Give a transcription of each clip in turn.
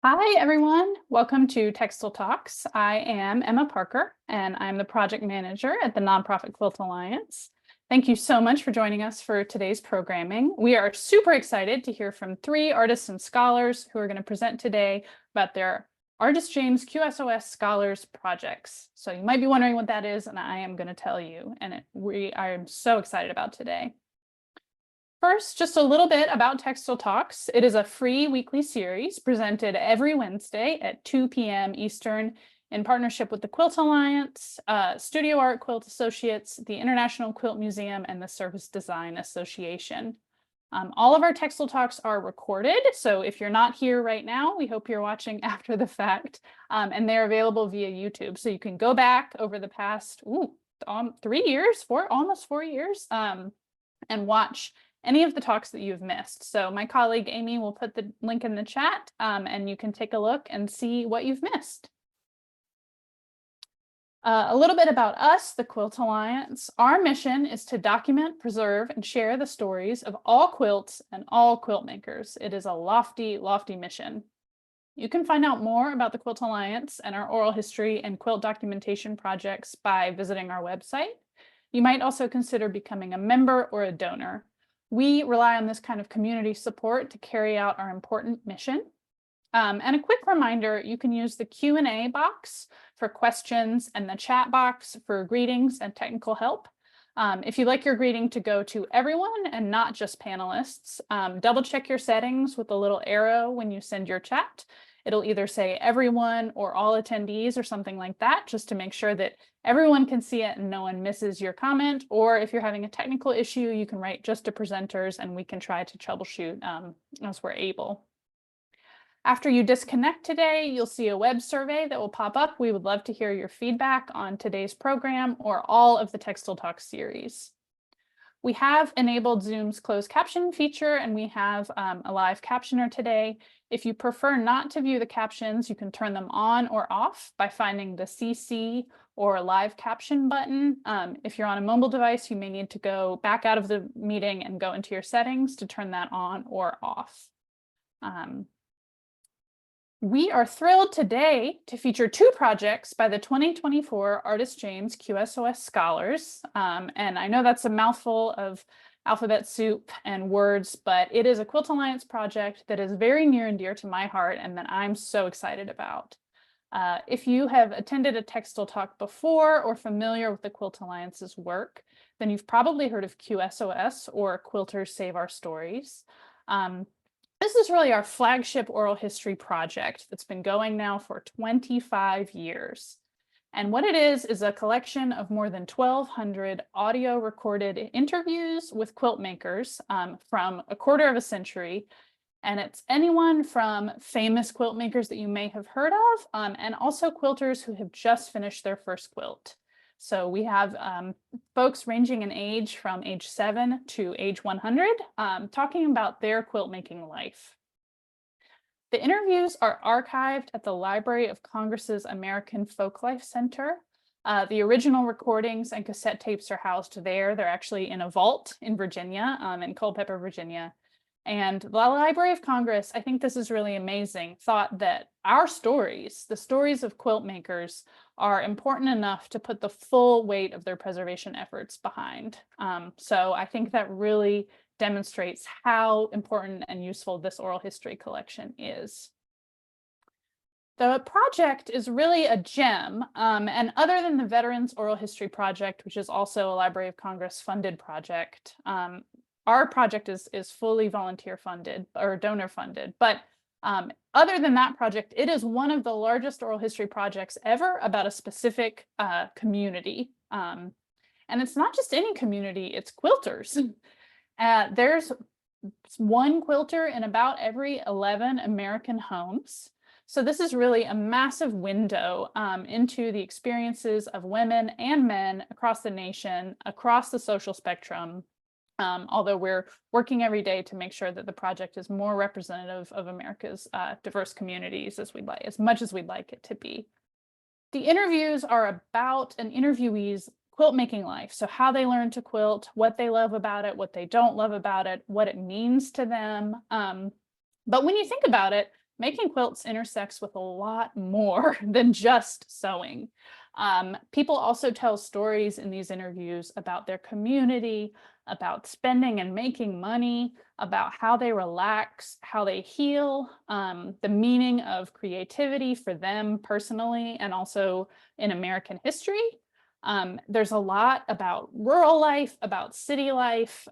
Hi, everyone. Welcome to Textile Talks. I am Emma Parker, and I'm the project manager at the Nonprofit Quilt Alliance. Thank you so much for joining us for today's programming. We are super excited to hear from three artists and scholars who are going to present today about their Ardis James QSOS Scholars projects. So you might be wondering what that is, and I am going to tell you, and I am so excited about today. First, just a little bit about Textile Talks. It is a free weekly series presented every Wednesday at 2 p.m. Eastern in partnership with the Quilt Alliance, Studio Art Quilt Associates, the International Quilt Museum, and the Service Design Association. All of our Textile Talks are recorded, so if you're not here right now, we hope you're watching after the fact, and they're available via YouTube. So you can go back over the past 3 years, almost 4 years, and watch any of the talks that you've missed. So my colleague Amy will put the link in the chat, and you can take a look and see what you've missed. A little bit about us, the Quilt Alliance. Our mission is to document, preserve, and share the stories of all quilts and all quilt makers. It is a lofty, lofty mission. You can find out more about the Quilt Alliance and our oral history and quilt documentation projects by visiting our website. You might also consider becoming a member or a donor. We rely on this kind of community support to carry out our important mission. And a quick reminder, you can use the Q&A box for questions and the chat box for greetings and technical help. If you'd like your greeting to go to everyone and not just panelists, double check your settings with the little arrow when you send your chat. It'll either say everyone or all attendees or something like that, just to make sure that everyone can see it and no one misses your comment. Or if you're having a technical issue, you can write just to presenters and we can try to troubleshoot as we're able. After you disconnect today, you'll see a web survey that will pop up. We would love to hear your feedback on today's program or all of the Textile Talk series. We have enabled Zoom's closed caption feature, and we have a live captioner today. If you prefer not to view the captions, you can turn them on or off by finding the CC or live caption button. If you're on a mobile device, you may need to go back out of the meeting and go into your settings to turn that on or off. We are thrilled today to feature two projects by the 2024 Ardis James QSOS Scholars. And I know that's a mouthful of alphabet soup and words, but it is a Quilt Alliance project that is very near and dear to my heart and that I'm so excited about. If you have attended a Textile Talk before or familiar with the Quilt Alliance's work, then you've probably heard of QSOS or Quilters Save Our Stories. This is really our flagship oral history project that's been going now for 25 years. And what it is a collection of more than 1,200 audio recorded interviews with quilt makers from a quarter of a century. And it's anyone from famous quilt makers that you may have heard of, and also quilters who have just finished their first quilt. So we have folks ranging in age from age 7 to age 100 talking about their quilt making life. The interviews are archived at the Library of Congress's American Folklife Center. The original recordings and cassette tapes are housed there. They're actually in a vault in Virginia, in Culpeper, Virginia. And the Library of Congress, I think this is really amazing, thought that our stories, the stories of quilt makers, are important enough to put the full weight of their preservation efforts behind. So I think that really demonstrates how important and useful this oral history collection is. The project is really a gem, and other than the Veterans Oral History Project, which is also a Library of Congress funded project, our project is fully volunteer funded or donor funded, but other than that project, it is one of the largest oral history projects ever about a specific community. And it's not just any community, it's quilters. There's one quilter in about every 11 American homes. So this is really a massive window into the experiences of women and men across the nation, across the social spectrum. Although we're working every day to make sure that the project is more representative of America's diverse communities as much as we'd like it to be. The interviews are about an interviewee's quilt making life. So how they learn to quilt, what they love about it, what they don't love about it, what it means to them. But when you think about it, making quilts intersects with a lot more than just sewing. People also tell stories in these interviews about their community, about spending and making money, about how they relax, how they heal, the meaning of creativity for them personally, and also in American history. There's a lot about rural life, about city life,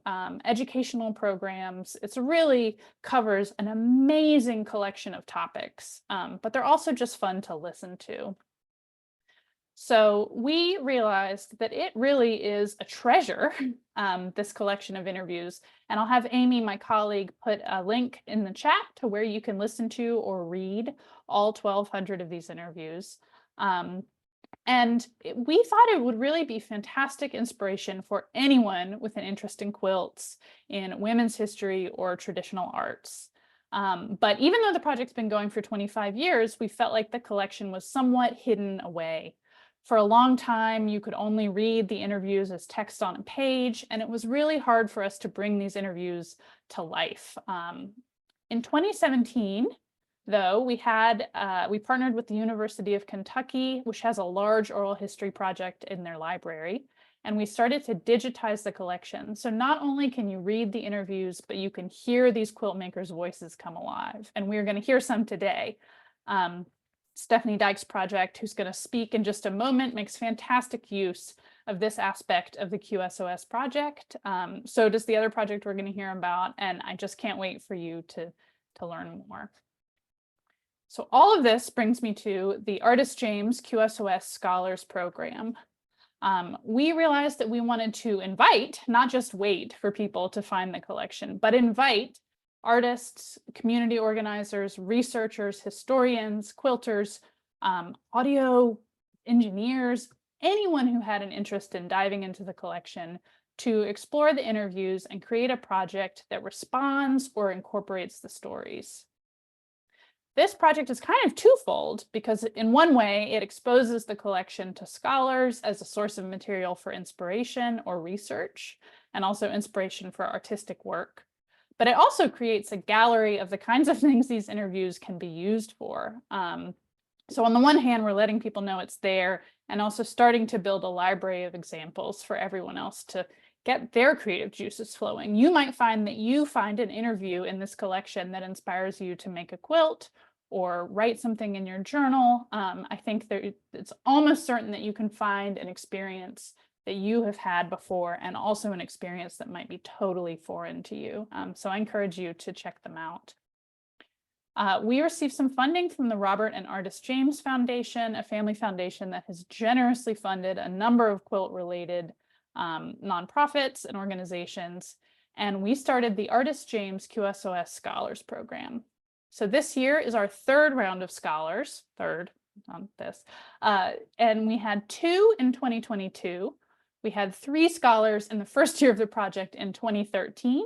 educational programs. It's really covers an amazing collection of topics, but they're also just fun to listen to. So we realized that it really is a treasure, this collection of interviews. And I'll have Amy, my colleague, put a link in the chat to where you can listen to or read all 1,200 of these interviews. We thought it would really be fantastic inspiration for anyone with an interest in quilts, in women's history, or traditional arts. But even though the project's been going for 25 years, we felt like the collection was somewhat hidden away. For a long time, you could only read the interviews as text on a page, and it was really hard for us to bring these interviews to life. In 2017, though, we partnered with the University of Kentucky, which has a large oral history project in their library, and we started to digitize the collection. So not only can you read the interviews, but you can hear these quilt makers' voices come alive, and we're going to hear some today. Stephanie Dyke's project, who's going to speak in just a moment, makes fantastic use of this aspect of the QSOS project. So does the other project we're going to hear about, and I just can't wait for you to learn more. So all of this brings me to the Ardis James QSOS Scholars Program. We realized that we wanted to invite, not just wait for people to find the collection, but invite artists, community organizers, researchers, historians, quilters, audio engineers, anyone who had an interest in diving into the collection to explore the interviews and create a project that responds or incorporates the stories. This project is kind of twofold because in one way, it exposes the collection to scholars as a source of material for inspiration or research, and also inspiration for artistic work. But it also creates a gallery of the kinds of things these interviews can be used for. So on the one hand, we're letting people know it's there and also starting to build a library of examples for everyone else to get their creative juices flowing. You might find that you find an interview in this collection that inspires you to make a quilt or write something in your journal. I think it's almost certain that you can find an experience that you have had before and also an experience that might be totally foreign to you. So I encourage you to check them out. We received some funding from the Robert and Ardis James Foundation, a family foundation that has generously funded a number of quilt-related nonprofits and organizations. And we started the Ardis James QSOS Scholars Program. So this year is our third round of scholars, third on this, and we had 2 in 2022. We had 3 scholars in the first year of the project in 2013.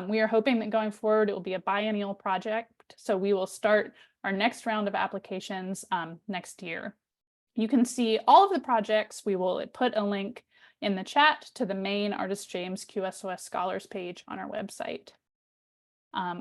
We are hoping that going forward, it will be a biennial project. So we will start our next round of applications next year. You can see all of the projects. We will put a link in the chat to the main Ardis James QSOS Scholars page on our website.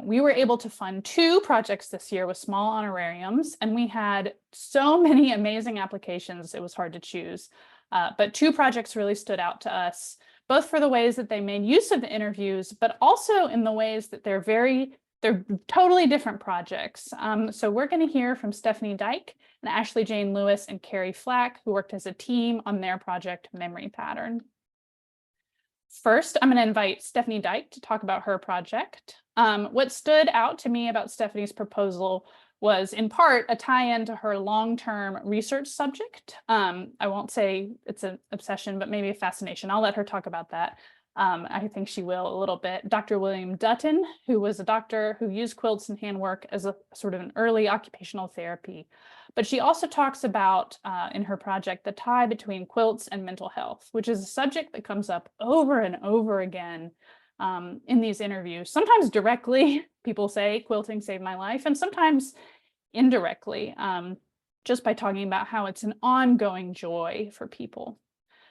We were able to fund 2 projects this year with small honorariums, and we had so many amazing applications, it was hard to choose. But 2 projects really stood out to us, both for the ways that they made use of the interviews, but also in the ways that they're totally different projects. So we're going to hear from Stephanie Dyke and Ashley Jane Lewis and Carey Flack, who worked as a team on their project Memory Pattern. First, I'm going to invite Stephanie Dyke to talk about her project. What stood out to me about Stephanie's proposal was in part a tie-in to her long-term research subject. I won't say it's an obsession, but maybe a fascination. I'll let her talk about that. I think she will a little bit. Dr. William Dutton, who was a doctor who used quilts and handwork as a sort of an early occupational therapy. But she also talks about, in her project, the tie between quilts and mental health, which is a subject that comes up over and over again in these interviews. Sometimes directly, people say quilting saved my life, and sometimes indirectly, just by talking about how it's an ongoing joy for people.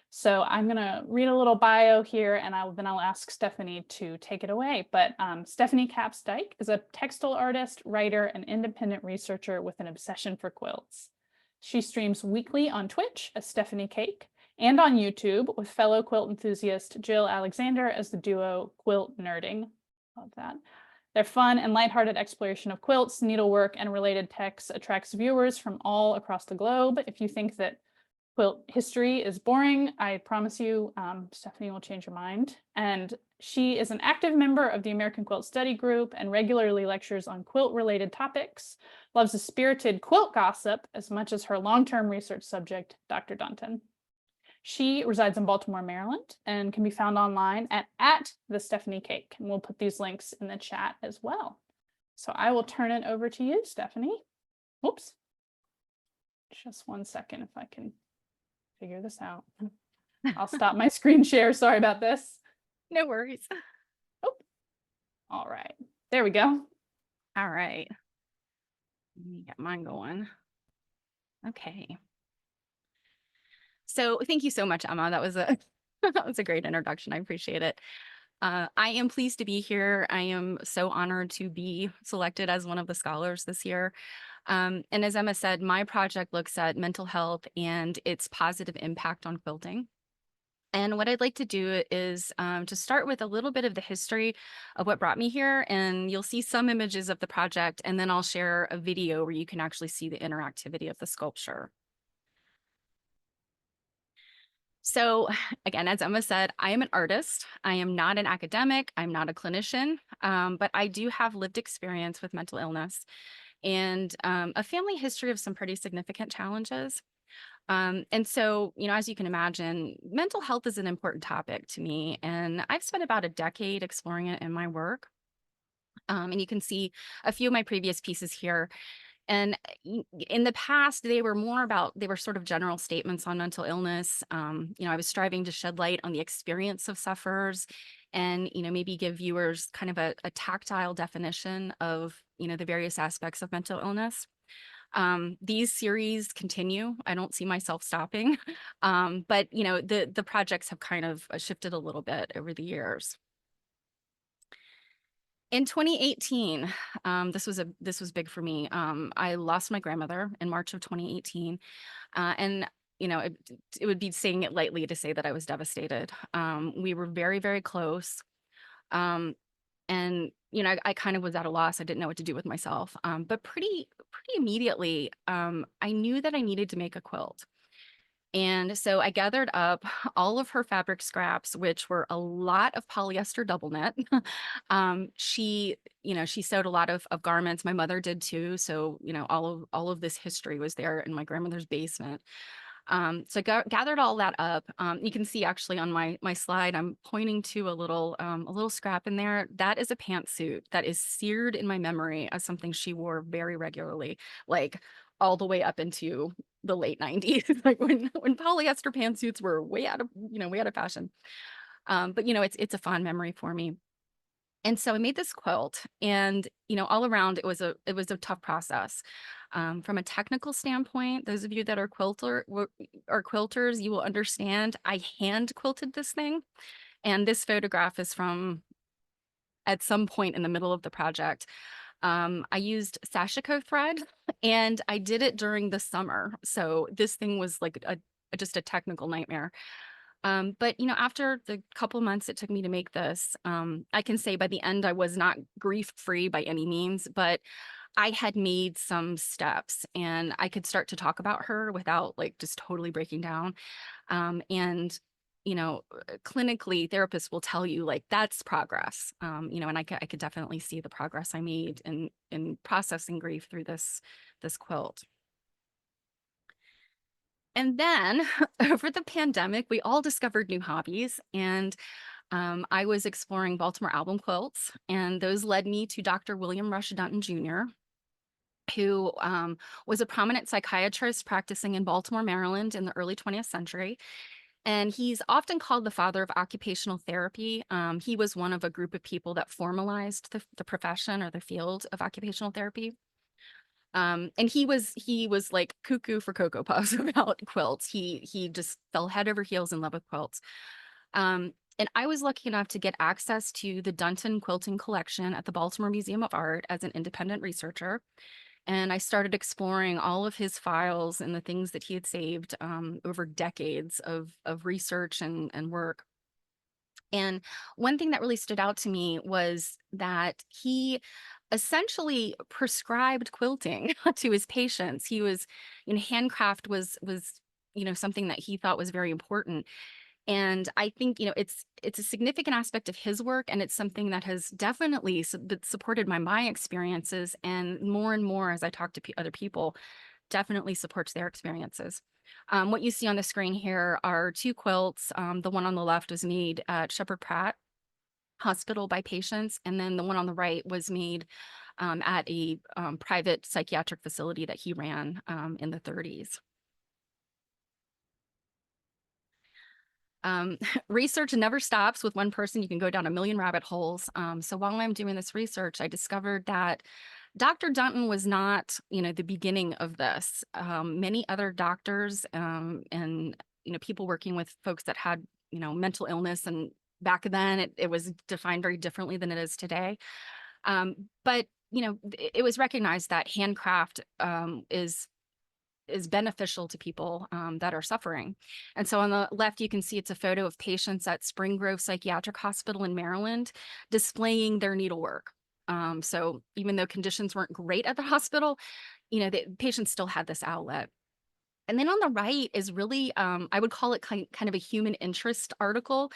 So I'm going to read a little bio here, and then I'll ask Stephanie to take it away. But Stephanie Capps Dyke is a textile artist, writer, and independent researcher with an obsession for quilts. She streams weekly on Twitch as Stephanie Cake and on YouTube with fellow quilt enthusiast Jill Alexander as the duo Quilt Nerding. Love that. Their fun and lighthearted exploration of quilts, needlework, and related texts attracts viewers from all across the globe. If you think that quilt history is boring, I promise you, Stephanie will change your mind. And she is an active member of the American Quilt Study Group and regularly lectures on quilt-related topics, loves a spirited quilt gossip as much as her long-term research subject, Dr. Dunton. She resides in Baltimore, Maryland, and can be found online at the Stephanie Cake. And we'll put these links in the chat as well. So I will turn it over to you, Stephanie. Oops. Just one second if I can figure this out. I'll stop my screen share. Sorry about this. No worries. Oh, all right. There we go. All right. Let me get mine going. Okay. So thank you so much, Emma. That was a that was a great introduction. I appreciate it. I am pleased to be here. I am so honored to be selected as one of the scholars this year. And as Emma said, my project looks at mental health and its positive impact on quilting. And what I'd like to do is to start with a little bit of the history of what brought me here, and you'll see some images of the project, and then I'll share a video where you can actually see the interactivity of the sculpture. So again, as Emma said, I am an artist. I am not an academic. I'm not a clinician, but I do have lived experience with mental illness and a family history of some pretty significant challenges. And so, as you can imagine, mental health is an important topic to me, and I've spent about a decade exploring it in my work. And you can see a few of my previous pieces here. And in the past, they were sort of general statements on mental illness. I was striving to shed light on the experience of sufferers and, maybe give viewers kind of a tactile definition of, the various aspects of mental illness. These series continue. I don't see myself stopping. But, the projects have kind of shifted a little bit over the years. In 2018, this was big for me. I lost my grandmother in March of 2018, and it would be saying it lightly to say that I was devastated. We were very, very close, and I kind of was at a loss. I didn't know what to do with myself. But pretty immediately, I knew that I needed to make a quilt. And so I gathered up all of her fabric scraps, which were a lot of polyester double knit. She sewed a lot of garments. My mother did too. So, all of this history was there in my grandmother's basement. So I gathered all that up. You can see actually on my slide, I'm pointing to a little scrap in there. That is a pantsuit that is seared in my memory as something she wore very regularly, like all the way up into the late 90s, like when polyester pantsuits were way out of fashion. But it's a fond memory for me. And so I made this quilt, and all around it was a tough process. From a technical standpoint, those of you that are quilters, you will understand I hand quilted this thing. And this photograph is from at some point in the middle of the project. I used sashiko thread, and I did it during the summer. So this thing was like just a technical nightmare. But after the couple months it took me to make this, I can say by the end I was not grief-free by any means, but I had made some steps and I could start to talk about her without like just totally breaking down. And clinically, therapists will tell you like that's progress. And I could definitely see the progress I made in processing grief through this quilt. And then over the pandemic, we all discovered new hobbies, and I was exploring Baltimore album quilts, and those led me to Dr. William Rush Dunton Jr., who was a prominent psychiatrist practicing in Baltimore, Maryland in the early 20th century. And he's often called the father of occupational therapy. He was one of a group of people that formalized the profession or the field of occupational therapy. And he was like cuckoo for Cocoa Puffs about quilts. He just fell head over heels in love with quilts. And I was lucky enough to get access to the Dunton Quilting Collection at the Baltimore Museum of Art as an independent researcher. And I started exploring all of his files and the things that he had saved over decades of research and work. And one thing that really stood out to me was that he essentially prescribed quilting to his patients. He was, handcraft was, something that he thought was very important. And I think, it's a significant aspect of his work, and it's something that has definitely supported my experiences, and more as I talk to other people, definitely supports their experiences. What you see on the screen here are two quilts. The one on the left was made at Shepherd Pratt Hospital by patients, and then the one on the right was made at a private psychiatric facility that he ran in the 30s. Research never stops with one person. You can go down a million rabbit holes. So while I'm doing this research, I discovered that Dr. Dunton was not, the beginning of this. Many other doctors and, people working with folks that had, mental illness, and back then it was defined very differently than it is today. But, it was recognized that handcraft is beneficial to people that are suffering. And so on the left, you can see it's a photo of patients at Spring Grove Psychiatric Hospital in Maryland displaying their needlework. So even though conditions weren't great at the hospital, the patients still had this outlet. And then on the right is really, I would call it kind of a human interest article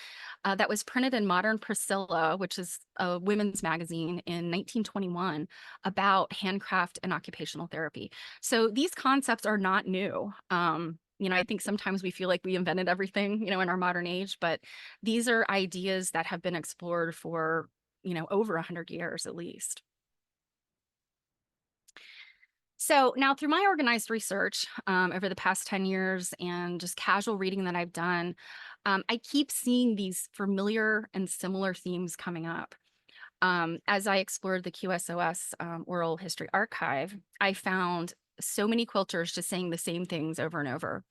that was printed in Modern Priscilla, which is a women's magazine, in 1921 about handcraft and occupational therapy. So these concepts are not new. I think sometimes we feel like we invented everything, in our modern age, but these are ideas that have been explored for, over 100 years at least. So now through my organized research over the past 10 years and just casual reading that I've done, I keep seeing these familiar and similar themes coming up. As I explored the QSOS Oral History Archive, I found so many quilters just saying the same things over and over.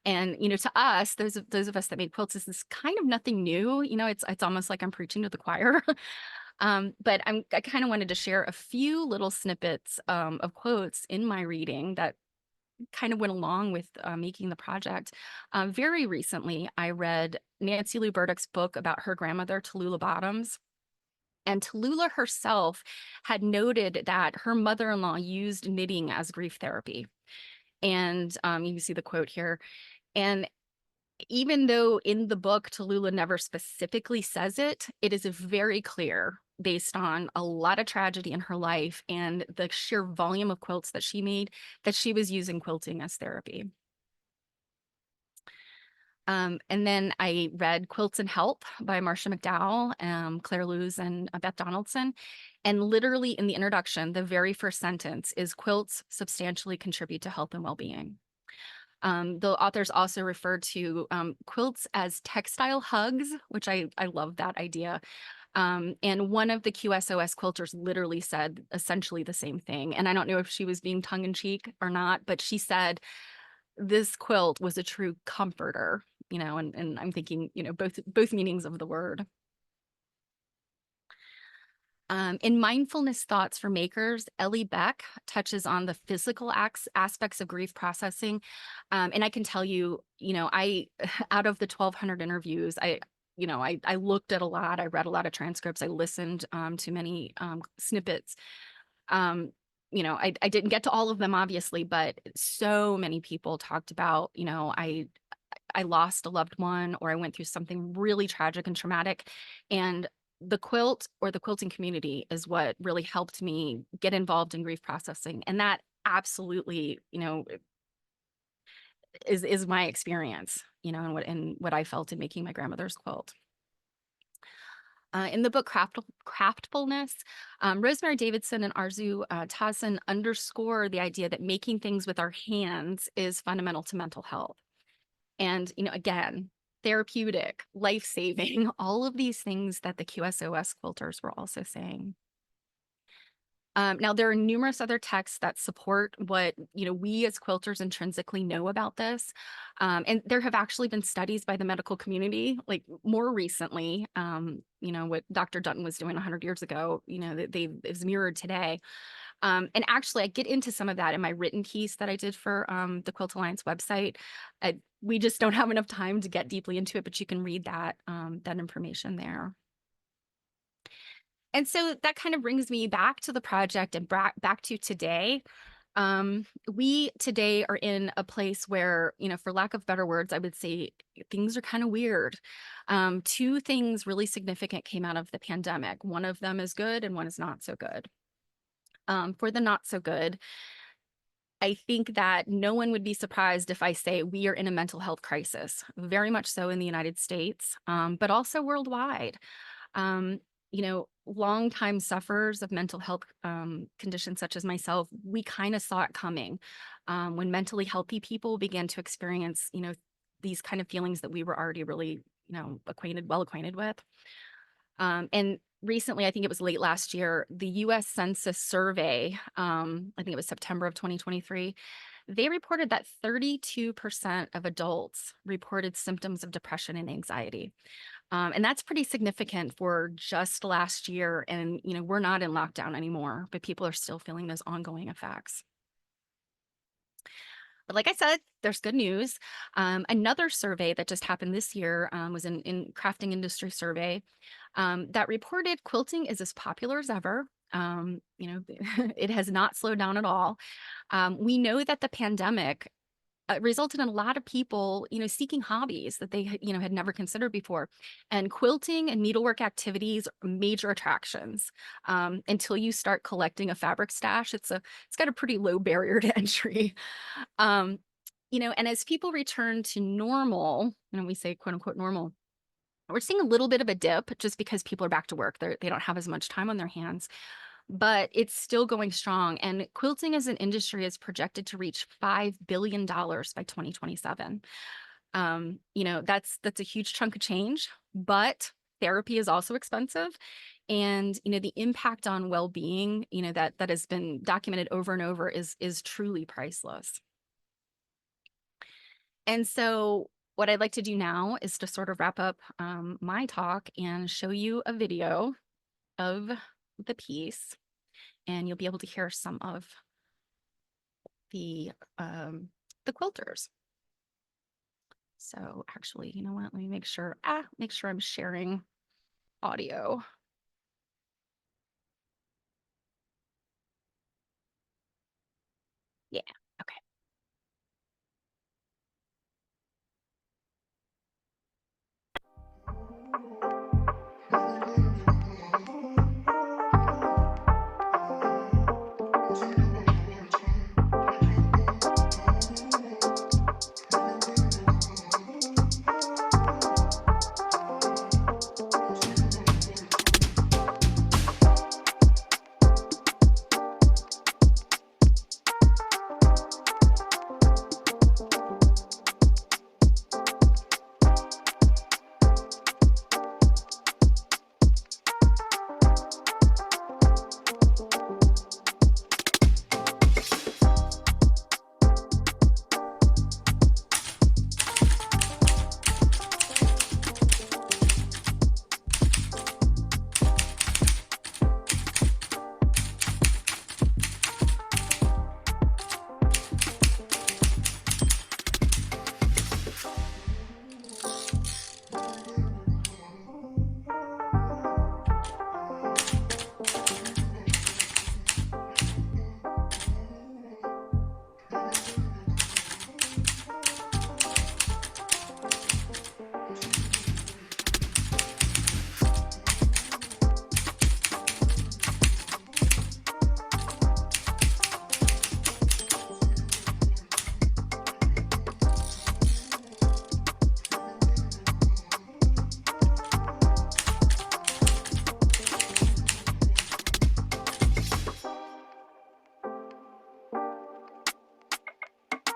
And, to us, those of us that made quilts, this is kind of nothing new. It's almost like I'm preaching to the choir. But I kind of wanted to share a few little snippets of quotes in my reading that kind of went along with making the project. Very recently, I read Nancy Lou Burdick's book about her grandmother, Tallulah Bottoms. And Tallulah herself had noted that her mother-in-law used knitting as grief therapy. And you can see the quote here. And even though in the book Tallulah never specifically says it, it is very clear based on a lot of tragedy in her life and the sheer volume of quilts that she made that she was using quilting as therapy. And then I read Quilts and Help by Marcia McDowell, Claire Luz, and Beth Donaldson. And literally in the introduction, the very first sentence is quilts substantially contribute to health and well-being. The authors also referred to quilts as textile hugs, which I love that idea. And one of the QSOS quilters literally said essentially the same thing. And I don't know if she was being tongue-in-cheek or not, but she said this quilt was a true comforter, and I'm thinking, both meanings of the word. In Mindfulness Thoughts for Makers, Ellie Beck touches on the physical aspects of grief processing. And I can tell you, I, out of the 1,200 interviews, I looked at a lot, I read a lot of transcripts, I listened to many snippets. I didn't get to all of them, obviously, but so many people talked about, I lost a loved one, or I went through something really tragic and traumatic. And the quilt or the quilting community is what really helped me get involved in grief processing. And that absolutely, is my experience, and what I felt in making my grandmother's quilt. In the book Craftfulness, Rosemary Davidson and Arzu Tazin underscore the idea that making things with our hands is fundamental to mental health. And, again, therapeutic, life-saving, all of these things that the QSOS quilters were also saying. Now, there are numerous other texts that support what we as quilters intrinsically know about this, and there have actually been studies by the medical community, like more recently. What Dr. Dutton was doing 100 years ago, that is mirrored today. And actually, I get into some of that in my written piece that I did for the Quilt Alliance website. We just don't have enough time to get deeply into it, but you can read that information there. And so that kind of brings me back to the project and back to today. We today are in a place where, for lack of better words, I would say things are kind of weird. Two things really significant came out of the pandemic. One of them is good and one is not so good. For the not so good, I think that no one would be surprised if I say we are in a mental health crisis, very much so in the United States, but also worldwide. Um, Longtime sufferers of mental health conditions such as myself, we kind of saw it coming when mentally healthy people began to experience, these kind of feelings that we were already really, well acquainted with. And recently, I think it was late last year, the US Census survey, I think it was September of 2023, they reported that 32% of adults reported symptoms of depression and anxiety. And that's pretty significant for just last year. And, we're not in lockdown anymore, but people are still feeling those ongoing effects. But like I said, there's good news. Another survey that just happened this year was in crafting industry survey that reported quilting is as popular as ever. It has not slowed down at all. We know that the pandemic resulted in a lot of people, seeking hobbies that they, had never considered before. And quilting and needlework activities are major attractions. Until you start collecting a fabric stash, it's got a pretty low barrier to entry. And as people return to normal, we say quote unquote normal, we're seeing a little bit of a dip just because people are back to work. They don't have as much time on their hands, but it's still going strong. And quilting as an industry is projected to reach $5 billion by 2027. That's a huge chunk of change, but therapy is also expensive. And, the impact on well-being, that has been documented over and over is truly priceless. And so what I'd like to do now is to sort of wrap up my talk and show you a video of the piece, and you'll be able to hear some of the quilters. So actually, you know what? Let me make sure I'm sharing audio. Yeah. Okay.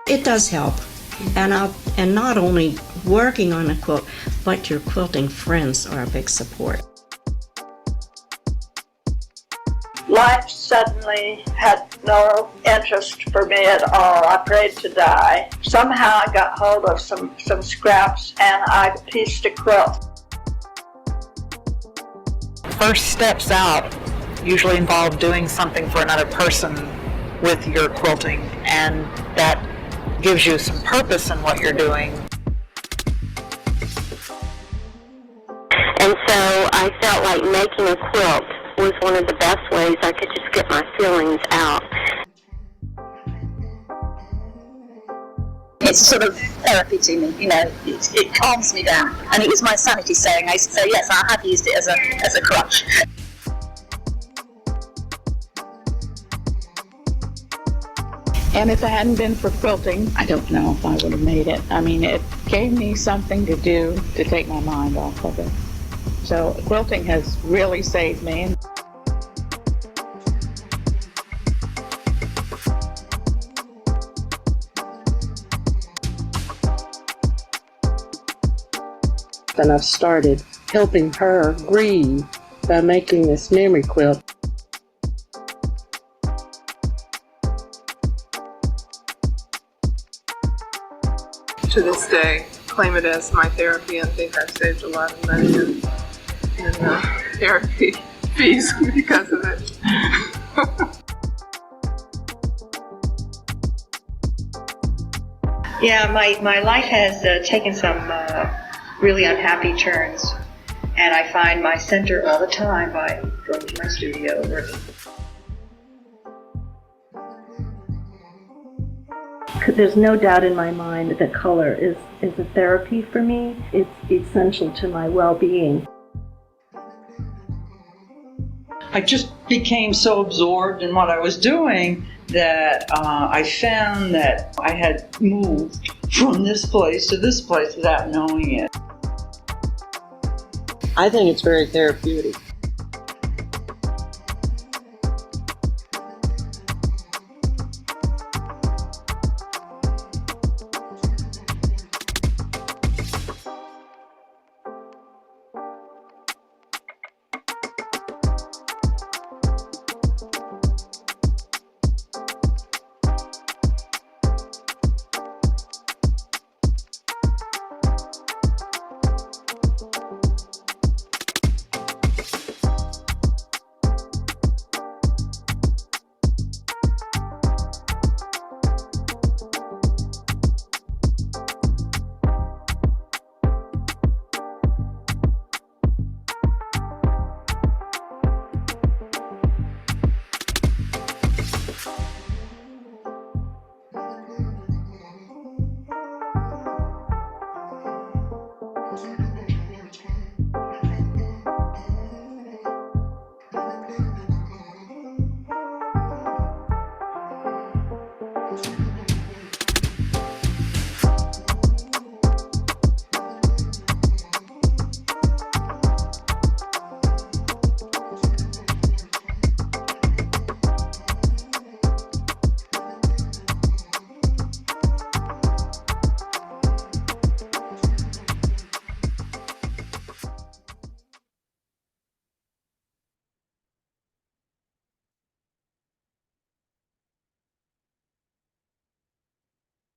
It does help, and not only working on a quilt, but your quilting friends are a big support. Life suddenly had no interest for me at all. I prayed to die. Somehow I got hold of some scraps and I pieced a quilt. First steps out usually involve doing something for another person with your quilting, and that gives you some purpose in what you're doing. And so I felt like making a quilt was one of the best ways I could just get my feelings out. It's a sort of therapy to me, you know, it calms me down. And it was my sanity sewing, so yes, I have used it as a crutch. And if it hadn't been for quilting, I don't know if I would have made it. I mean, it gave me something to do to take my mind off of it. So quilting has really saved me. And I've started helping her grieve by making this memory quilt. To this day, claim it as my therapy and think I've saved a lot of money in therapy fees because of it. Yeah, my life has taken some really unhappy turns, and I find my center all the time by going to my studio and working. There's no doubt in my mind that color is a therapy for me. It's essential to my well-being. I just became so absorbed in what I was doing that I found that I had moved from this place to this place without knowing it. I think it's very therapeutic.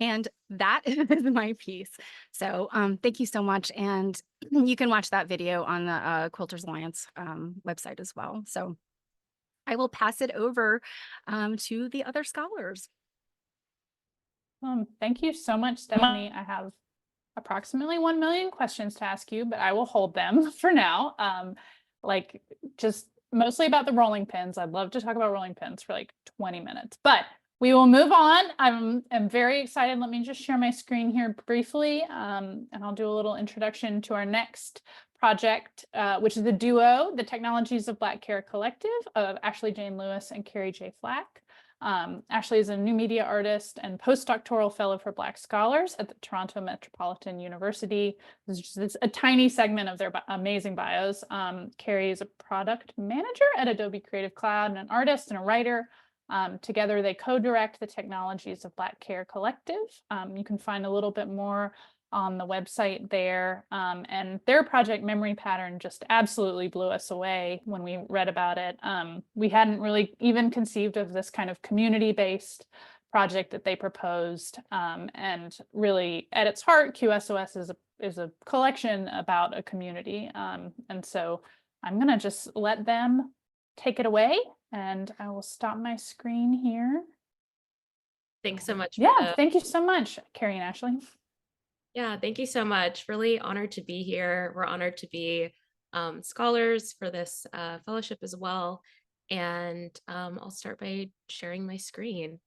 And that is my piece. So thank you so much. And you can watch that video on the Quilters Alliance website as well. So I will pass it over to the other scholars. Thank you so much, Stephanie. I have approximately 1 million questions to ask you, but I will hold them for now. Like just mostly about the rolling pins. I'd love to talk about rolling pins for like 20 minutes, but we will move on. I'm very excited. Let me just share my screen here briefly, and I'll do a little introduction to our next project, which is the duo, the Technologies of Black Care Collective of Ashley Jane Lewis and Carey J. Flack. Ashley is a new media artist and postdoctoral fellow for Black scholars at the Toronto Metropolitan University. This is just a tiny segment of their amazing bios. Carey is a product manager at Adobe Creative Cloud and an artist and a writer. Together, they co-direct the Technologies of Black Care Collective. You can find a little bit more on the website there. And their project Memory Pattern just absolutely blew us away when we read about it. We hadn't really even conceived of this kind of community-based project that they proposed. And really at its heart, QSOS is a collection about a community. And so I'm gonna just let them take it away, and I will stop my screen here. Thanks so much. Yeah, thank you so much, Carey and Ashley. Yeah, thank you so much. Really honored to be here. We're honored to be scholars for this fellowship as well. And I'll start by sharing my screen.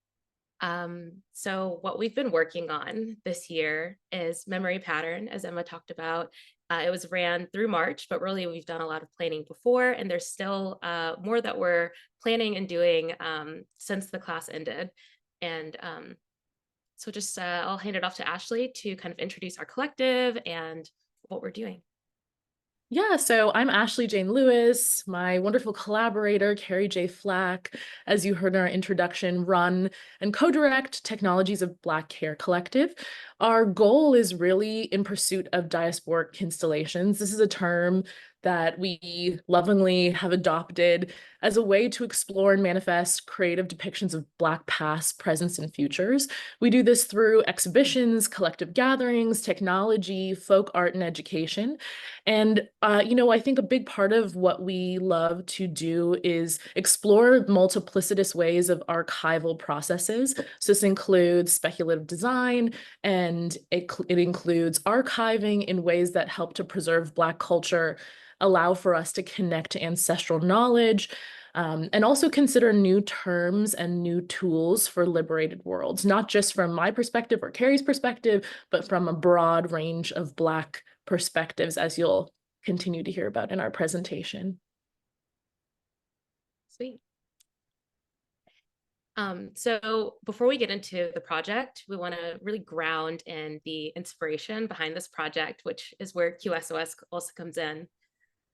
So what we've been working on this year is Memory Pattern, as Emma talked about. It was ran through March, but really we've done a lot of planning before, and there's still more that we're planning and doing since the class ended. And so just I'll hand it off to Ashley to kind of introduce our collective and what we're doing. Yeah, so I'm Ashley Jane Lewis. My wonderful collaborator, Carey J. Flack, as you heard in our introduction, run and co-direct Technologies of Black Care Collective. Our goal is really in pursuit of diasporic constellations. This is a term that we lovingly have adopted as a way to explore and manifest creative depictions of Black past, presents, and futures. We do this through exhibitions, collective gatherings, technology, folk art, and education. And, I think a big part of what we love to do is explore multiplicitous ways of archival processes. So this includes speculative design, and it includes archiving in ways that help to preserve Black culture, allow for us to connect to ancestral knowledge, and also consider new terms and new tools for liberated worlds, not just from my perspective or Carey's perspective, but from a broad range of Black perspectives, as you'll continue to hear about in our presentation. Sweet. So before we get into the project, we want to really ground in the inspiration behind this project, which is where QSOS also comes in.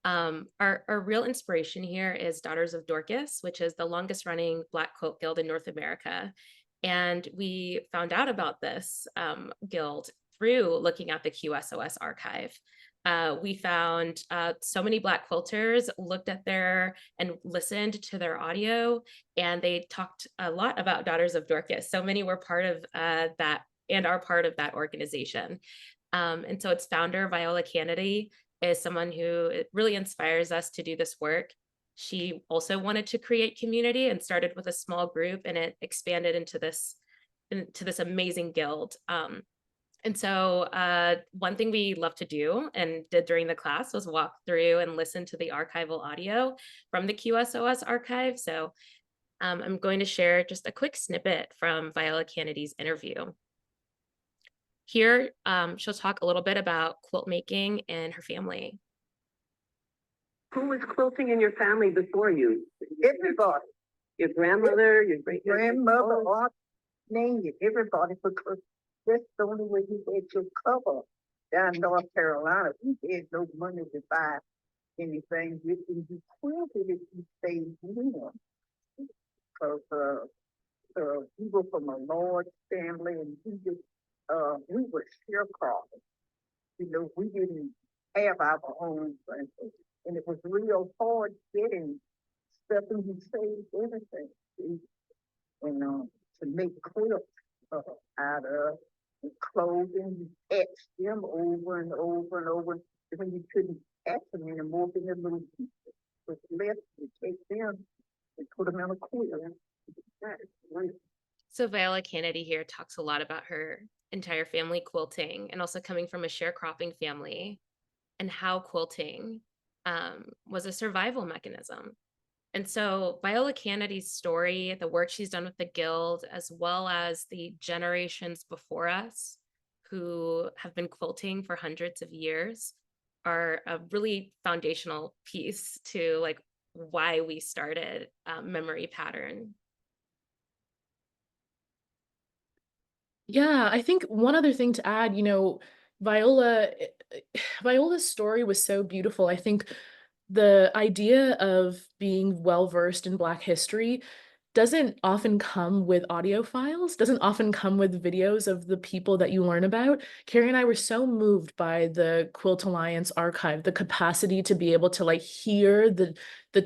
Our real inspiration here is Daughters of Dorcas, which is the longest running Black quilt guild in North America. And we found out about this guild through looking at the QSOS archive. We found so many Black quilters looked at and listened to their audio, and they talked a lot about Daughters of Dorcas. So many were part of that and are part of that organization. And so its founder, Viola Kennedy, is someone who really inspires us to do this work. She also wanted to create community and started with a small group, and it expanded into this amazing guild. And so one thing we love to do and did during the class was walk through and listen to the archival audio from the QSOS archive. So I'm going to share just a quick snippet from Viola Kennedy's interview. Here, she'll talk a little bit about quilt making and her family. Who was quilting in your family before you? Everybody. Your grandmother, your great grandmother, name it, everybody, because that's the only way you get your cover down in North Carolina. We had no money to buy anything. You quilted if you stayed warm. Because we were from a large family, and we were sharecroppers. We didn't have our own thing. And it was real hard getting stuff, and you saved everything. And to make quilts out of clothing, you patched them over and over and over. And when you couldn't patch them anymore, then the little pieces was left, you take them and put them in a quilt. So Viola Kennedy here talks a lot about her entire family quilting, and also coming from a sharecropping family, and how quilting was a survival mechanism. And so Viola Kennedy's story, the work she's done with the Guild, as well as the generations before us who have been quilting for hundreds of years, are a really foundational piece to why we started Memory Pattern. Yeah, I think one other thing to add, Viola's story was so beautiful. I think the idea of being well-versed in Black history doesn't often come with audio files, doesn't often come with videos of the people that you learn about. Carey and I were so moved by the Quilt Alliance archive, the capacity to be able to like hear the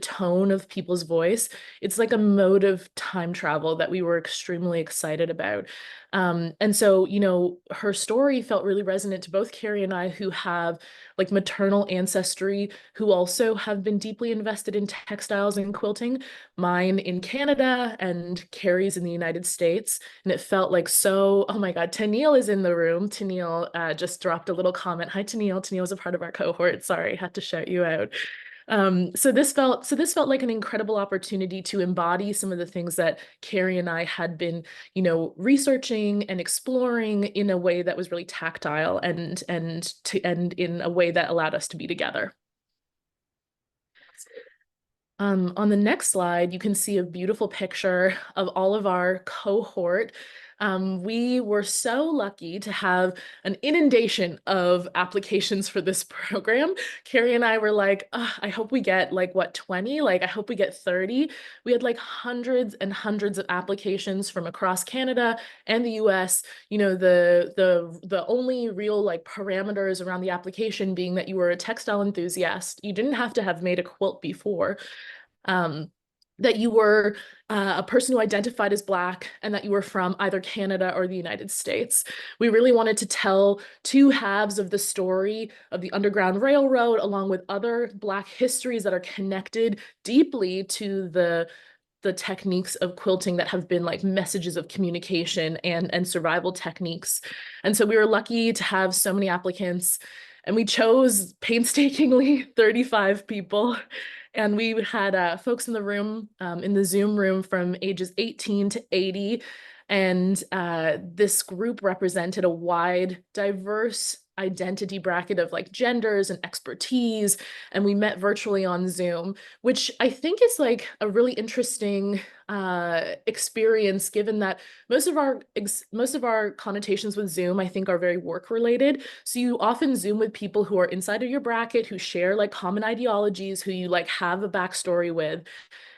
tone of people's voice. It's like a mode of time travel that we were extremely excited about. And so, you know, her story felt really resonant to both Carey and I, who have like maternal ancestry, who also have been deeply invested in textiles and quilting, mine in Canada and Carey's in the United States. And it felt like so, oh my God, Tennille is in the room. Tennille just dropped a little comment. Hi, Tennille. Tennille was a part of our cohort. Sorry, had to shout you out. So this felt like an incredible opportunity to embody some of the things that Carey and I had been, you know, researching and exploring in a way that was really tactile and in a way that allowed us to be together. On the next slide, you can see a beautiful picture of all of our cohort. We were so lucky to have an inundation of applications for this program. Carey and I were like, I hope we get like what, 20? Like, I hope we get 30. We had like hundreds and hundreds of applications from across Canada and the US. You know, the only real like parameters around the application being that you were a textile enthusiast. You didn't have to have made a quilt before. That you were a person who identified as Black, and that you were from either Canada or the United States. We really wanted to tell two halves of the story of the Underground Railroad, along with other Black histories that are connected deeply to the techniques of quilting that have been like messages of communication and survival techniques. And so we were lucky to have so many applicants, and we chose painstakingly 35 people. And we had folks in the room, in the Zoom room, from ages 18 to 80. And this group represented a wide, diverse identity bracket of like genders and expertise. And we met virtually on Zoom, which I think is like a really interesting experience, given that most of our connotations with Zoom, I think, are very work related. So you often Zoom with people who are inside of your bracket, who share like common ideologies, who you like have a backstory with.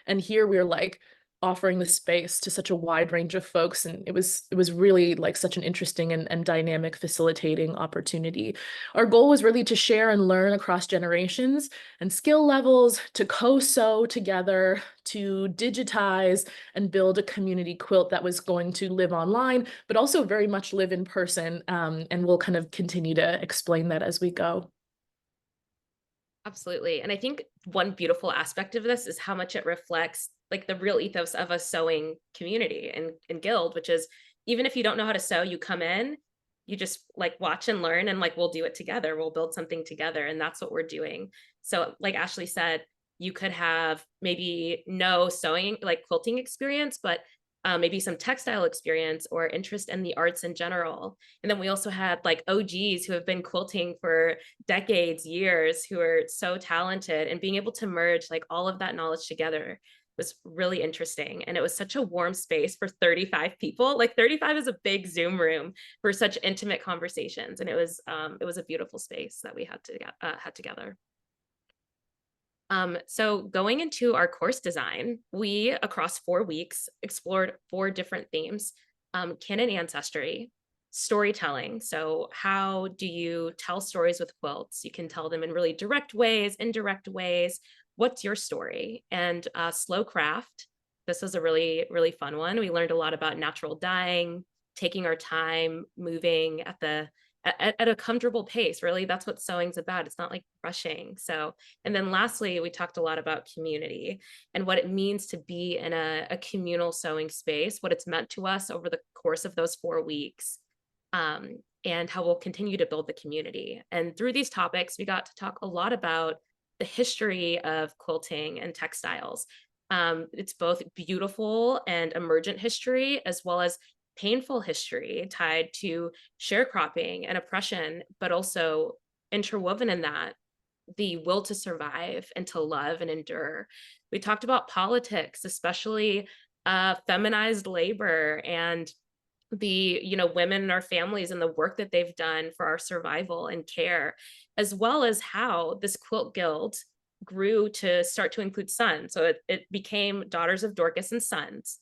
And here we're like offering the space to such a wide range of folks. And it was really like such an interesting and dynamic facilitating opportunity. Our goal was really to share and learn across generations and skill levels, to co-sew together, to digitize and build a community quilt that was going to live online, but also very much live in person. And we'll kind of continue to explain that as we go. Absolutely. And I think one beautiful aspect of this is how much it reflects like the real ethos of a sewing community and guild, which is, even if you don't know how to sew, you come in, you just like watch and learn, and like we'll do it together, we'll build something together. And that's what we're doing. So like Ashley said, you could have maybe no sewing, like quilting experience, but maybe some textile experience or interest in the arts in general. And then we also had like OGs who have been quilting for decades, years, who are so talented, and being able to merge like all of that knowledge together was really interesting. And it was such a warm space for 35 people. Like 35 is a big Zoom room for such intimate conversations. And it was a beautiful space that we had together. So going into our course design, we, across 4 weeks, explored 4 different themes: kin and ancestry, storytelling. So how do you tell stories with quilts? You can tell them in really direct ways, indirect ways. What's your story? And slow craft. This was a really, really fun one. We learned a lot about natural dyeing, taking our time, moving at a comfortable pace. Really, that's what sewing's about. It's not like rushing. So, and then lastly, we talked a lot about community and what it means to be in a communal sewing space, what it's meant to us over the course of those 4 weeks, and how we'll continue to build the community. And through these topics, we got to talk a lot about the history of quilting and textiles. It's both beautiful and emergent history, as well as painful history tied to sharecropping and oppression, but also interwoven in that, the will to survive and to love and endure. We talked about politics, especially feminized labor and the women in our families and the work that they've done for our survival and care, as well as how this quilt guild grew to start to include sons. So it became Daughters of Dorcas and Sons.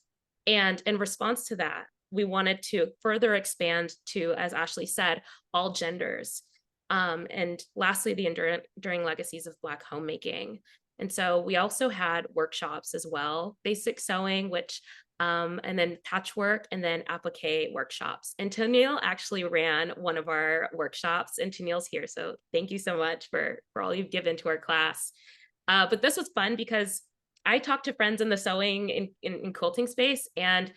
And in response to that, we wanted to further expand to, as Ashley said, all genders. And lastly, the enduring legacies of Black homemaking. And so we also had workshops as well, basic sewing, which and then patchwork, and then applique workshops. And Tennille actually ran one of our workshops, and Tennille's here. So thank you so much for all you've given to our class. But this was fun because I talked to friends in the sewing in quilting space, and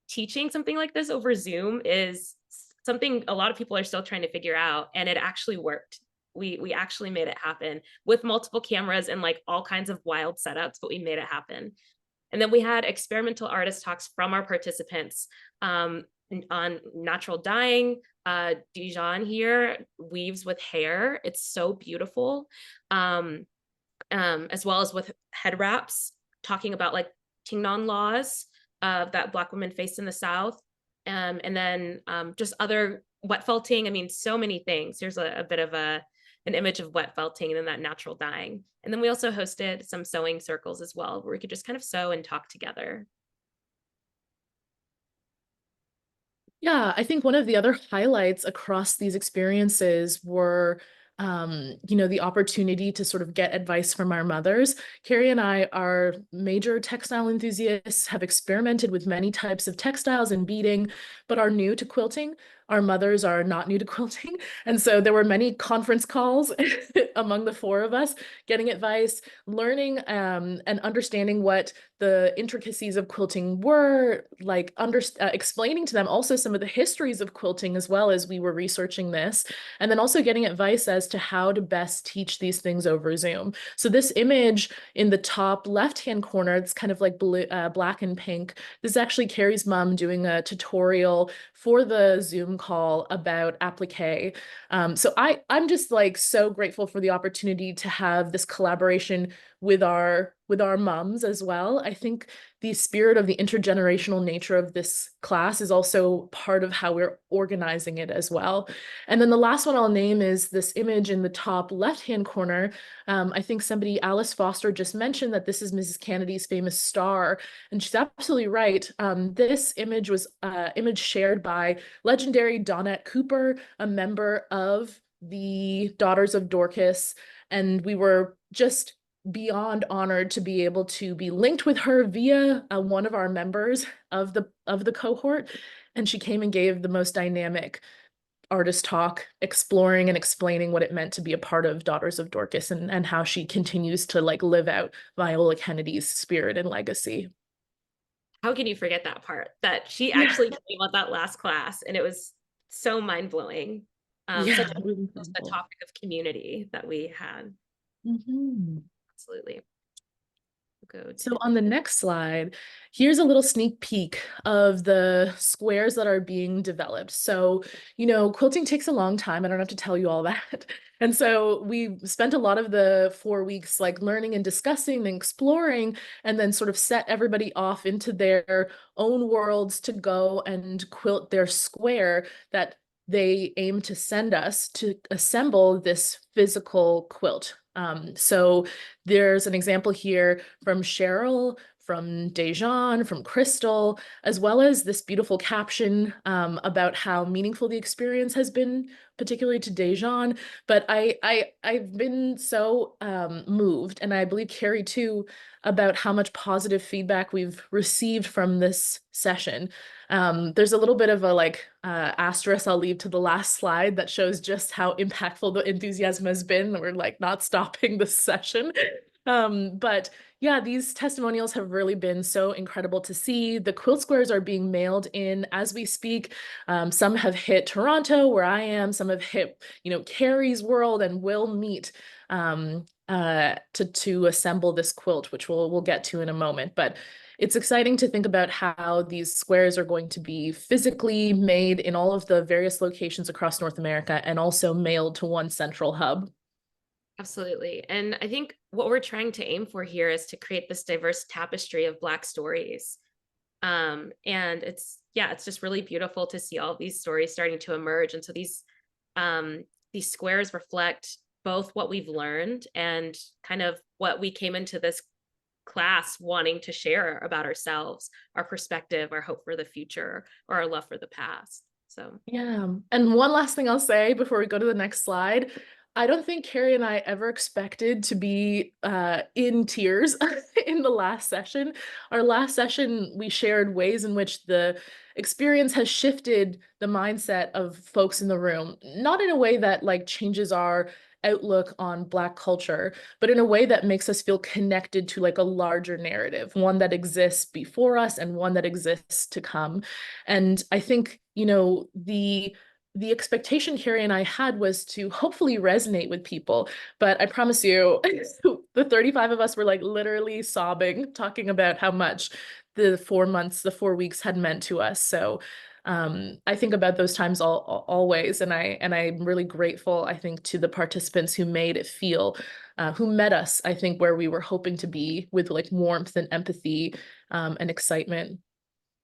teaching something like this over Zoom is something a lot of people are still trying to figure out, and it actually worked. We actually made it happen with multiple cameras and like all kinds of wild setups, but we made it happen. And then we had experimental artist talks from our participants on natural dyeing. Dijon here weaves with hair. It's so beautiful. As well as with head wraps, talking about like Tingnon laws that Black women faced in the South. And then just other wet felting. I mean, so many things. Here's a bit of an image of wet felting and then that natural dyeing. And then we also hosted some sewing circles as well, where we could just kind of sew and talk together. Yeah, I think one of the other highlights across these experiences were the opportunity to sort of get advice from our mothers. Carey and I are major textile enthusiasts, have experimented with many types of textiles and beading, but are new to quilting. Our mothers are not new to quilting. And so there were many conference calls among the four of us, getting advice, learning and understanding what the intricacies of quilting were, like explaining to them also some of the histories of quilting as well as we were researching this, and then also getting advice as to how to best teach these things over Zoom. So this image in the top left-hand corner, it's kind of like blue, black and pink. This is actually Carey's mom doing a tutorial for the Zoom call about applique. So I'm just like so grateful for the opportunity to have this collaboration with our moms as well. I think the spirit of the intergenerational nature of this class is also part of how we're organizing it as well. And then the last one I'll name is this image in the top left-hand corner. I think Alice Foster just mentioned that this is Mrs. Kennedy's famous star, and she's absolutely right. This image was image shared by legendary Donette Cooper, a member of the Daughters of Dorcas, and we were just beyond honored to be able to be linked with her via one of our members of the cohort, and she came and gave the most dynamic artist talk, exploring and explaining what it meant to be a part of Daughters of Dorcas and how she continues to like live out Viola Kennedy's spirit and legacy. How can you forget that part? That she actually came on that last class, and it was so mind-blowing. Such a topic of community that we had. Mm-hmm. Absolutely. So on the next slide, here's a little sneak peek of the squares that are being developed. So, quilting takes a long time. I don't have to tell you all that. And so we spent a lot of the 4 weeks like learning and discussing and exploring, and then sort of set everybody off into their own worlds to go and quilt their square that they aim to send us to assemble this physical quilt. So there's an example here from Cheryl, from Dijon, from Crystal, as well as this beautiful caption about how meaningful the experience has been, particularly to Dijon. But I've been so moved, and I believe Carey too, about how much positive feedback we've received from this session. There's a little bit of a asterisk I'll leave to the last slide that shows just how impactful the enthusiasm has been. We're like not stopping this session. But yeah, these testimonials have really been so incredible to see. The quilt squares are being mailed in as we speak. Some have hit Toronto, where I am. Some have hit, Carey's world, and will meet to assemble this quilt, which we'll get to in a moment. But it's exciting to think about how these squares are going to be physically made in all of the various locations across North America, and also mailed to one central hub. Absolutely. And I think what we're trying to aim for here is to create this diverse tapestry of Black stories. And it's just really beautiful to see all these stories starting to emerge. And so these squares reflect both what we've learned and kind of what we came into this class wanting to share about ourselves, our perspective, our hope for the future, or our love for the past. So yeah. And one last thing I'll say before we go to the next slide. I don't think Carey and I ever expected to be in tears in the last session. Our last session, we shared ways in which the experience has shifted the mindset of folks in the room, not in a way that like changes our outlook on Black culture, but in a way that makes us feel connected to like a larger narrative, one that exists before us and one that exists to come. And I think, you know, the expectation Carey and I had was to hopefully resonate with people, but I promise you, the 35 of us were like literally sobbing, talking about how much the 4 months, the 4 weeks had meant to us. So I think about those times always, and I'm really grateful, I think, to the participants who made it feel, who met us, I think, where we were hoping to be, with like warmth and empathy and excitement.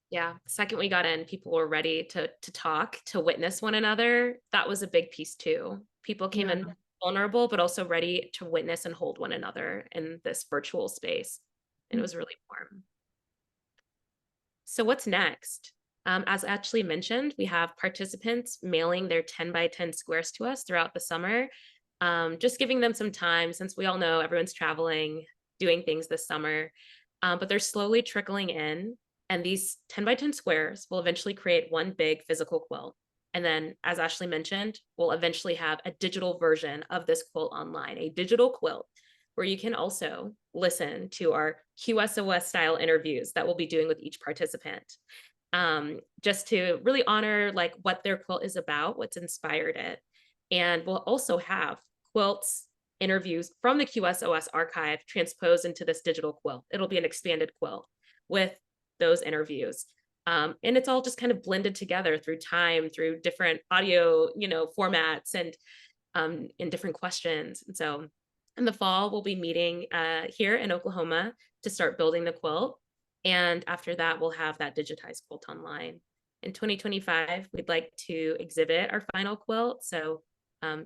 yeah, the second we got in, people were ready to talk, to witness one another. That was a big piece too. People came in vulnerable, but also ready to witness and hold one another in this virtual space. And it was really warm. So what's next? As Ashley mentioned, we have participants mailing their 10 by 10 squares to us throughout the summer, just giving them some time, since we all know everyone's traveling, doing things this summer, but they're slowly trickling in. And these 10 by 10 squares will eventually create one big physical quilt. And then, as Ashley mentioned, we'll eventually have a digital version of this quilt online, a digital quilt, where you can also listen to our QSOS style interviews that we'll be doing with each participant, just to really honor like what their quilt is about, what's inspired it. And we'll also have quilts interviews from the QSOS archive transposed into this digital quilt. It'll be an expanded quilt with those interviews. And it's all just kind of blended together through time, through different audio, formats and in different questions. And so in the fall, we'll be meeting here in Oklahoma to start building the quilt. And after that, we'll have that digitized quilt online. In 2025, we'd like to exhibit our final quilt. So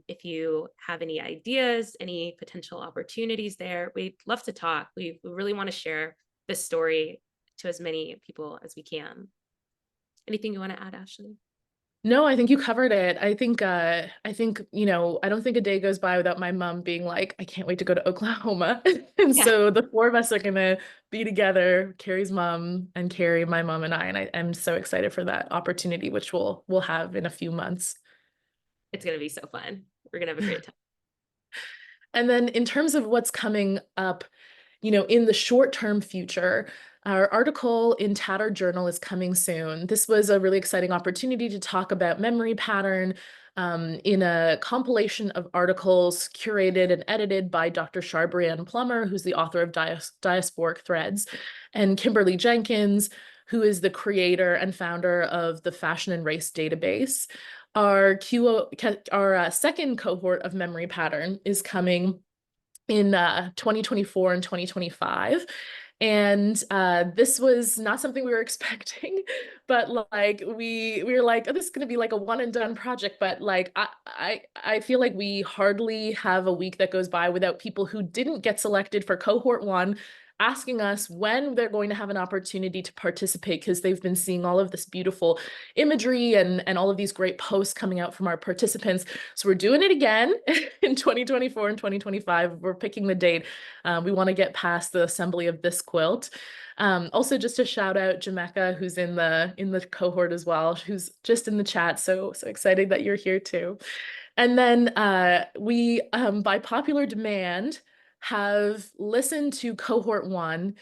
if you have any ideas, any potential opportunities there, we'd love to talk. We really want to share this story to as many people as we can. Anything you want to add, Ashley? No, I think you covered it. I think, I don't think a day goes by without my mom being like, I can't wait to go to Oklahoma. And so the 4 of us are going to be together, Carey's mom and Carey, my mom and I, and I'm so excited for that opportunity, which we'll have in a few months. It's going to be so fun. We're going to have a great time. And then in terms of what's coming up, in the short-term future, our article in Tattered Journal is coming soon. This was a really exciting opportunity to talk about memory pattern in a compilation of articles curated and edited by Dr. Charbrianne Plummer, who's the author of Diasporic Threads, and Kimberly Jenkins, who is the creator and founder of the Fashion and Race Database. Our second cohort of memory pattern is coming in 2024 and 2025. And this was not something we were expecting, but like we were like, oh, this is going to be like a one and done project. But like I feel like we hardly have a week that goes by without people who didn't get selected for cohort 1 asking us when they're going to have an opportunity to participate, because they've been seeing all of this beautiful imagery and all of these great posts coming out from our participants. So we're doing it again in 2024 and 2025. We're picking the date. We want to get past the assembly of this quilt. Also, just a shout out Jamaica, who's in the cohort as well, who's just in the chat. So excited that you're here too. And then we, by popular demand, have listened to cohort 1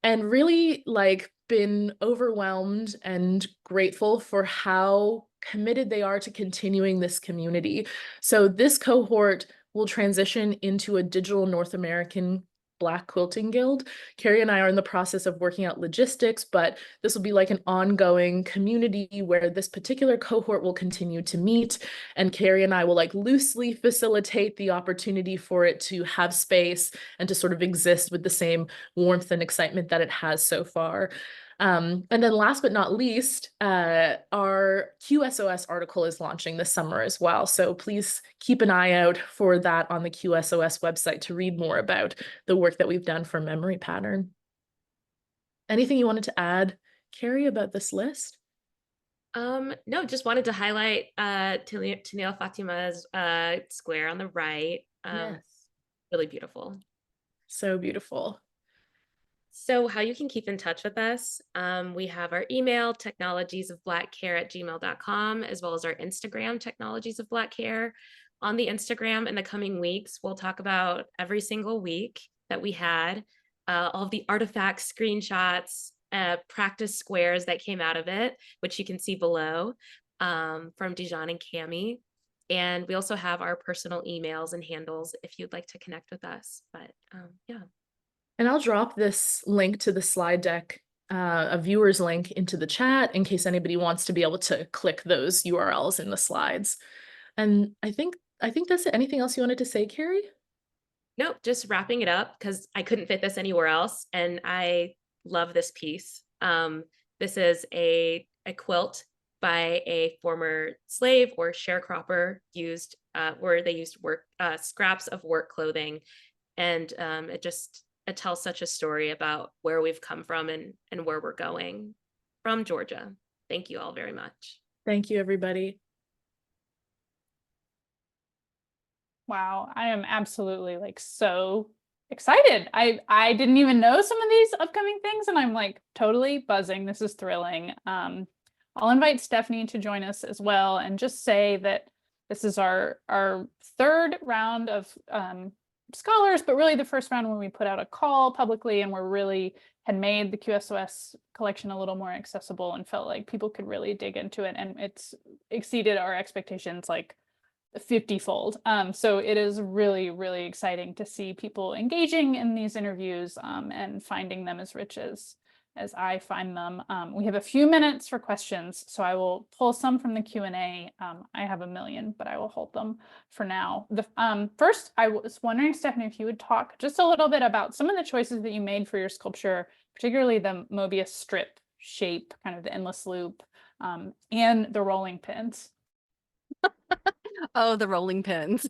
and really like been overwhelmed and grateful for how committed they are to continuing this community. So this cohort will transition into a digital North American Black Quilting Guild. Carey and I are in the process of working out logistics, but this will be like an ongoing community where this particular cohort will continue to meet, and Carey and I will like loosely facilitate the opportunity for it to have space and to sort of exist with the same warmth and excitement that it has so far. And then last but not least, our QSOS article is launching this summer as well. So please keep an eye out for that on the QSOS website to read more about the work that we've done for Memory Pattern. Anything you wanted to add, Carey, about this list? No, just wanted to highlight Tennille Fatima's square on the right. Yes. Really beautiful. So beautiful. So how you can keep in touch with us, we have our email, technologiesofblackcare@gmail.com, as well as our Instagram, Technologies of Black Care. On the Instagram in the coming weeks, we'll talk about every single week that we had, all of the artifacts, screenshots, practice squares that came out of it, which you can see below, from Dijon and Cami. And we also have our personal emails and handles if you'd like to connect with us. But yeah. And I'll drop this link to the slide deck, a viewer's link, into the chat in case anybody wants to be able to click those URLs in the slides. And I think that's it. Anything else you wanted to say, Carey? Nope, just wrapping it up because I couldn't fit this anywhere else. And I love this piece. This is a quilt by a former slave or sharecropper where they used scraps of work clothing. And it tells such a story about where we've come from and where we're going from Georgia. Thank you all very much. Thank you, everybody. Wow, I am absolutely like so excited. I didn't even know some of these upcoming things, and I'm like totally buzzing. This is thrilling. I'll invite Stephanie to join us as well, and just say that this is our third round of scholars, but really the first round when we put out a call publicly and we're really had made the QSOS collection a little more accessible and felt like people could really dig into it, and it's exceeded our expectations like 50-fold. So it is really, really exciting to see people engaging in these interviews and finding them as rich as I find them. We have a few minutes for questions, so I will pull some from the Q&A. I have a million, but I will hold them for now. First, I was wondering, Stephanie, if you would talk just a little bit about some of the choices that you made for your sculpture, particularly the Mobius strip shape, kind of the endless loop, and the rolling pins. Oh, the rolling pins.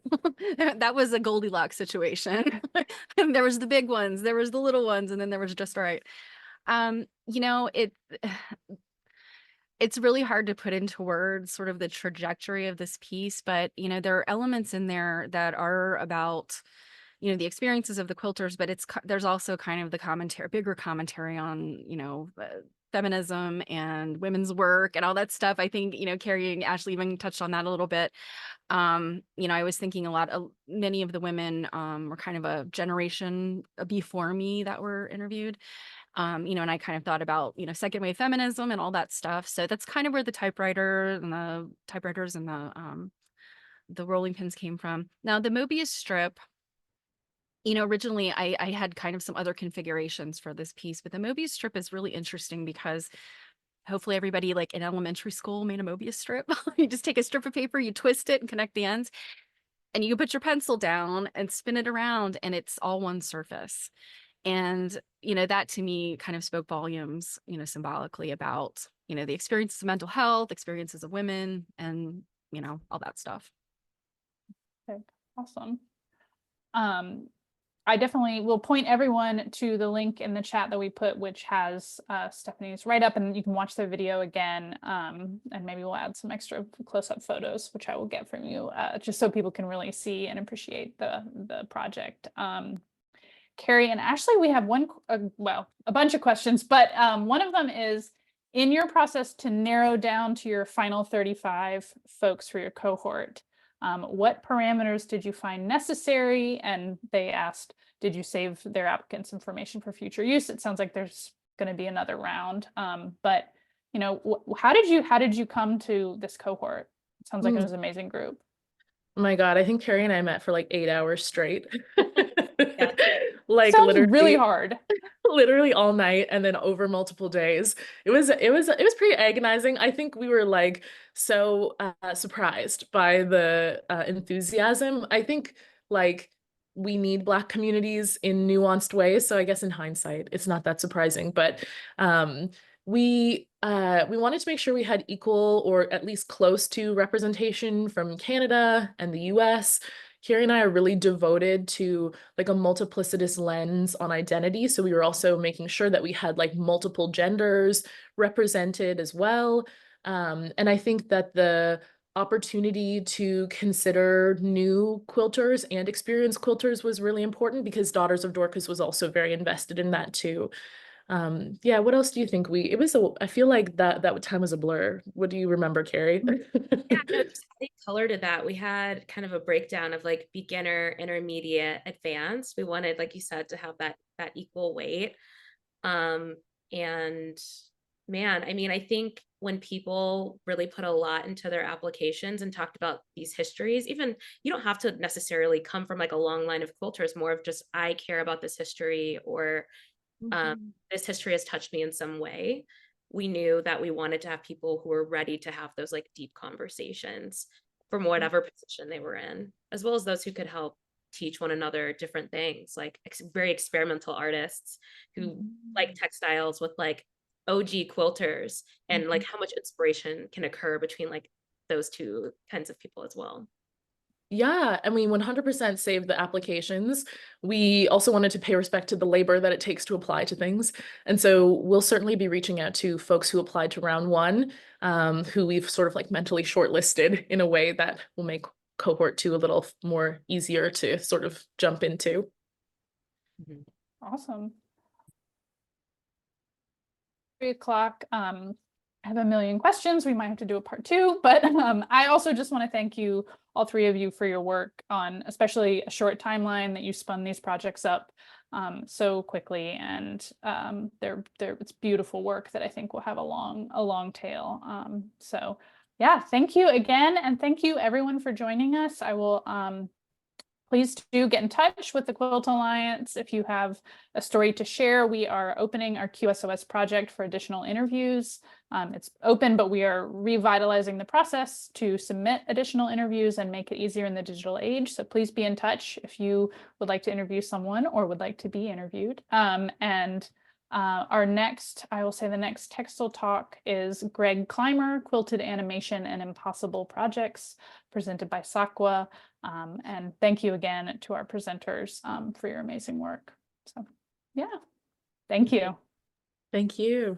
That was a Goldilocks situation. And there was the big ones, there was the little ones, and then there was just right. It's really hard to put into words sort of the trajectory of this piece, but there are elements in there that are about the experiences of the quilters, but there's also kind of the bigger commentary on feminism and women's work and all that stuff. I think Carey and Ashley even touched on that a little bit. I was thinking a lot of many of the women were kind of a generation before me that were interviewed. And I kind of thought about, second wave feminism and all that stuff. So that's kind of where the typewriters and the rolling pins came from. Now the Mobius strip, originally I had kind of some other configurations for this piece, but the Mobius strip is really interesting because hopefully everybody like in elementary school made a Mobius strip. You just take a strip of paper, you twist it and connect the ends, and you put your pencil down and spin it around, and it's all one surface. And, that to me kind of spoke volumes, symbolically about, the experiences of mental health, experiences of women, and, all that stuff. Okay, awesome. I definitely will point everyone to the link in the chat that we put, which has Stephanie's write-up, and you can watch the video again. And maybe we'll add some extra close-up photos, which I will get from you, just so people can really see and appreciate the project. Carey and Ashley, we have a bunch of questions, but one of them is, in your process to narrow down to your final 35 folks for your cohort, what parameters did you find necessary? And they asked, did you save their applicants' information for future use? It sounds like there's going to be another round, but how did you come to this cohort? It sounds like it was an amazing group. Oh my God, I think Carey and I met for like 8 hours straight. Yeah. Like sounds literally really hard. Literally all night and then over multiple days. It was pretty agonizing. I think we were like so surprised by the enthusiasm. I think like we need Black communities in nuanced ways. So I guess in hindsight, it's not that surprising, but we wanted to make sure we had equal or at least close to representation from Canada and the US. Carey and I are really devoted to like a multiplicitous lens on identity. So we were also making sure that we had like multiple genders represented as well. And I think that the opportunity to consider new quilters and experienced quilters was really important because Daughters of Dorcas was also very invested in that too. Yeah, what else do you think I feel like that time was a blur. What do you remember, Carey? Yeah, no, just adding color to that, we had kind of a breakdown of like beginner, intermediate, advanced. We wanted, like you said, to have that equal weight. And man, I mean, I think when people really put a lot into their applications and talked about these histories, even you don't have to necessarily come from like a long line of quilters, more of just, I care about this history, or this history has touched me in some way. We knew that we wanted to have people who were ready to have those like deep conversations from whatever position they were in, as well as those who could help teach one another different things, like very experimental artists who like textiles with like OG quilters, and like how much inspiration can occur between like those two kinds of people as well. Yeah, and we 100% saved the applications. We also wanted to pay respect to the labor that it takes to apply to things. And so we'll certainly be reaching out to folks who applied to round one, who we've sort of like mentally shortlisted in a way that will make cohort 2 a little more easier to sort of jump into. Awesome. 3 o'clock. I have a million questions. We might have to do a part 2, but I also just want to thank you, all 3 of you, for your work on especially a short timeline that you spun these projects up so quickly, and it's beautiful work that I think will have a long tail. So yeah, thank you again, and thank you everyone for joining us. I will please do get in touch with the Quilt Alliance if you have a story to share. We are opening our QSOS project for additional interviews. It's open, but we are revitalizing the process to submit additional interviews and make it easier in the digital age. So please be in touch if you would like to interview someone or would like to be interviewed. Our next, I will say the next Textile Talk is Greg Clymer, Quilted Animation and Impossible Projects, presented by Sakwa. And thank you again to our presenters for your amazing work. So yeah, thank you. Thank you.